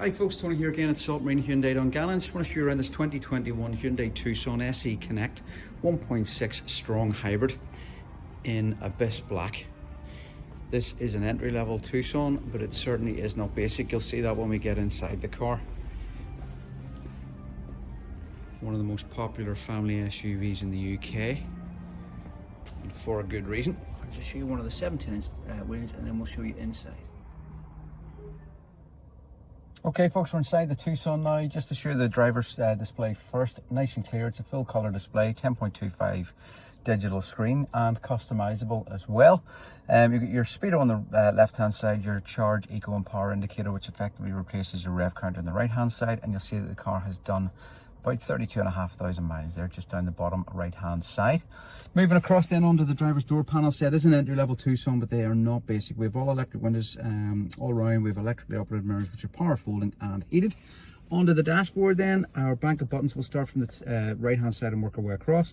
Hi folks, Tony here again at Saltmarine Hyundai Dungannon. Just want to show you around this 2021 Hyundai Tucson SE Connect 1.6 strong hybrid in Abyss Black. This is an entry-level Tucson, but it certainly is not basic. You'll see that when we get inside the car. One of the most popular family SUVs in the UK, and for a good reason. I'll just show you one of the 17-inch wheels and then we'll show you inside. Okay folks, we're inside the Tucson now. Just to show you the driver's display first, nice and clear. It's a full color display, 10.25 digital screen and customizable as well. You get your speedo on the left hand side, your charge, eco and power indicator, which effectively replaces your rev counter on the right hand side, and you'll see that the car has done about 32,500 miles there, just down the bottom right hand side. Moving across then onto the driver's door panel set. Is an entry level Tucson, but they are not basic. We have all electric windows all around. We have electrically operated mirrors, which are power folding and heated. Onto the dashboard then, our bank of buttons will start from the right hand side and work our way across.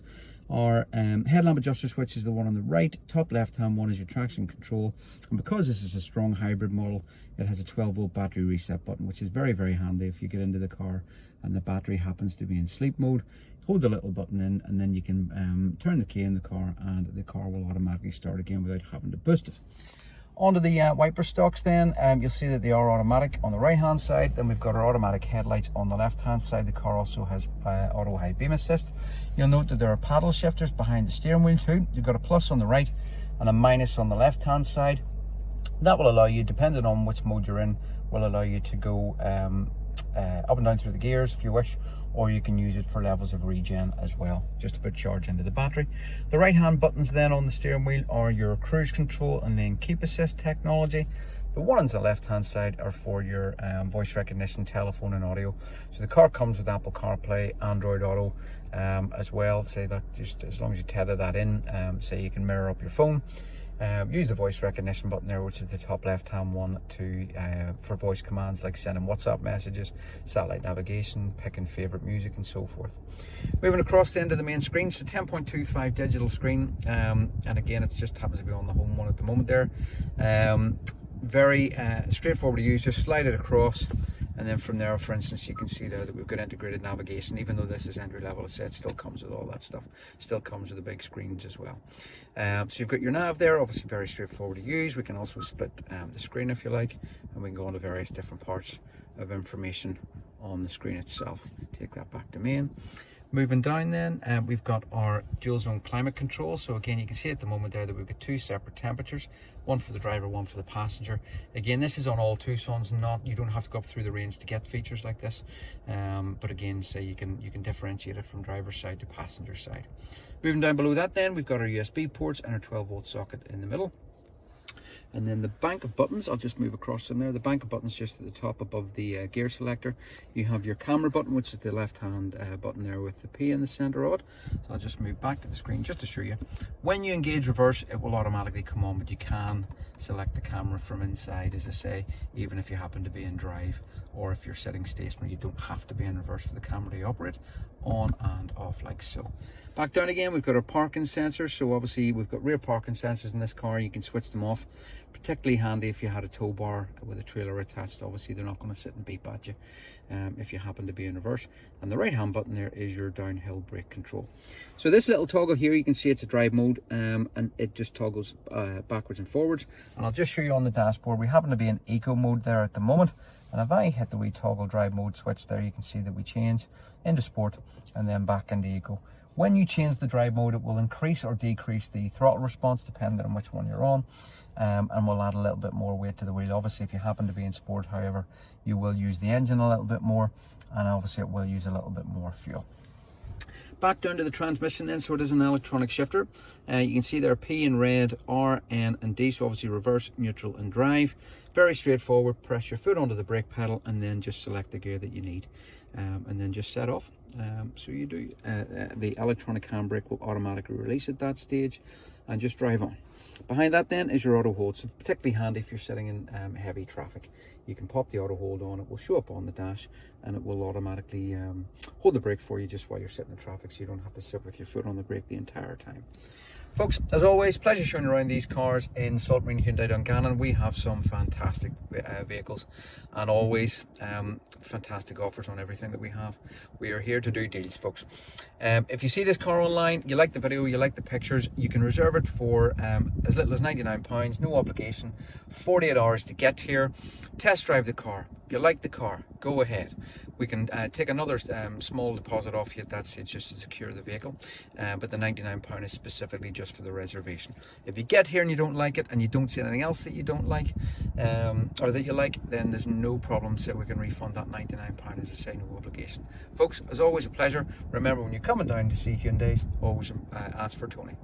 Our headlamp adjuster switch is the one on the right. Top left hand one is your traction control, and because this is a strong hybrid model, it has a 12-volt battery reset button, which is very, very handy if you get into the car and the battery happens to be in sleep mode. Hold the little button in and then you can turn the key in the car and the car will automatically start again without having to boost it. Onto the wiper stalks then, you'll see that they are automatic on the right hand side. Then we've got our automatic headlights on the left hand side. The car also has auto high beam assist. You'll note that there are paddle shifters behind the steering wheel too. You've got a plus on the right and a minus on the left hand side. That will allow you, depending on which mode you're in, will allow you to go up and down through the gears if you wish, or you can use it for levels of regen as well, just to put charge into the battery. The right hand buttons then on the steering wheel are your cruise control and then keep assist technology. The ones on the left hand side are for your voice recognition, telephone and audio. So the car comes with Apple CarPlay, Android Auto as well. Say that just as long as you tether that in, say you can mirror up your phone. Use the voice recognition button there, which is the top left hand one, to for voice commands like sending WhatsApp messages, satellite navigation, picking favorite music and so forth. Moving across the end of the main screen, so 10.25 digital screen, and again it just happens to be on the home one at the moment there. Very straightforward to use. Just slide it across, and then from there, for instance, you can see there that we've got integrated navigation. Even though this is entry level, it still comes with all that stuff. Still comes with the big screens as well. So you've got your nav there, obviously very straightforward to use. We can also split the screen if you like, and we can go into various different parts of information on the screen itself. Take that back to main. Moving down then, we've got our dual zone climate control. So again, you can see at the moment there that we've got two separate temperatures, one for the driver, one for the passenger. Again, this is on all Tucsons, you don't have to go up through the range to get features like this. But again, say you can differentiate it from driver's side to passenger side. Moving down below that then, we've got our USB ports and our 12-volt socket in the middle. And then the bank of buttons, I'll just move across them there. The bank of buttons just at the top above the gear selector. You have your camera button, which is the left hand button there with the P in the center of it. So I'll just move back to the screen just to show you. When you engage reverse, it will automatically come on, but you can select the camera from inside, as I say, even if you happen to be in drive, or if you're sitting stationary, you don't have to be in reverse for the camera to operate, on and off like so. Back down again, we've got our parking sensors. So obviously we've got rear parking sensors in this car. You can switch them off. Particularly handy if you had a tow bar with a trailer attached. Obviously they're not going to sit and beep at you if you happen to be in reverse. And the right hand button there is your downhill brake control. So this little toggle here, you can see it's a drive mode, and it just toggles backwards and forwards. And I'll just show you on the dashboard, we happen to be in eco mode there at the moment. And if I hit the wee toggle drive mode switch there, you can see that we change into sport and then back into eco. When you change the drive mode, it will increase or decrease the throttle response depending on which one you're on, and we'll add a little bit more weight to the wheel. Obviously, if you happen to be in sport, however, you will use the engine a little bit more, and obviously it will use a little bit more fuel. Back down to the transmission then, so it is an electronic shifter. You can see there P in red, R, N and D, so obviously reverse, neutral and drive. Very straightforward. Press your foot onto the brake pedal and then just select the gear that you need, and then just set off. So you do, the electronic handbrake will automatically release at that stage and just drive on. Behind that then is your auto hold, so particularly handy if you're sitting in heavy traffic. You can pop the auto hold on, it will show up on the dash, and it will automatically hold the brake for you just while you're sitting in traffic, so you don't have to sit with your foot on the brake the entire time. Folks, as always, pleasure showing you around these cars in Saltmarine Hyundai Dungannon. We have some fantastic vehicles and always fantastic offers on everything that we have. We are here to do deals, folks. If you see this car online, you like the video, you like the pictures, you can reserve it for as little as £99, no obligation, 48 hours to get here. Test drive the car. If you like the car, go ahead. We can take another small deposit off you at that stage just to secure the vehicle, but the £99 is specifically just for the reservation. If you get here and you don't like it and you don't see anything else that you don't like or that you like, then there's no problem, so we can refund that £99, as I say, no obligation. Folks, as always, a pleasure. Remember, when you're coming down to see Hyundais, always ask for Tony.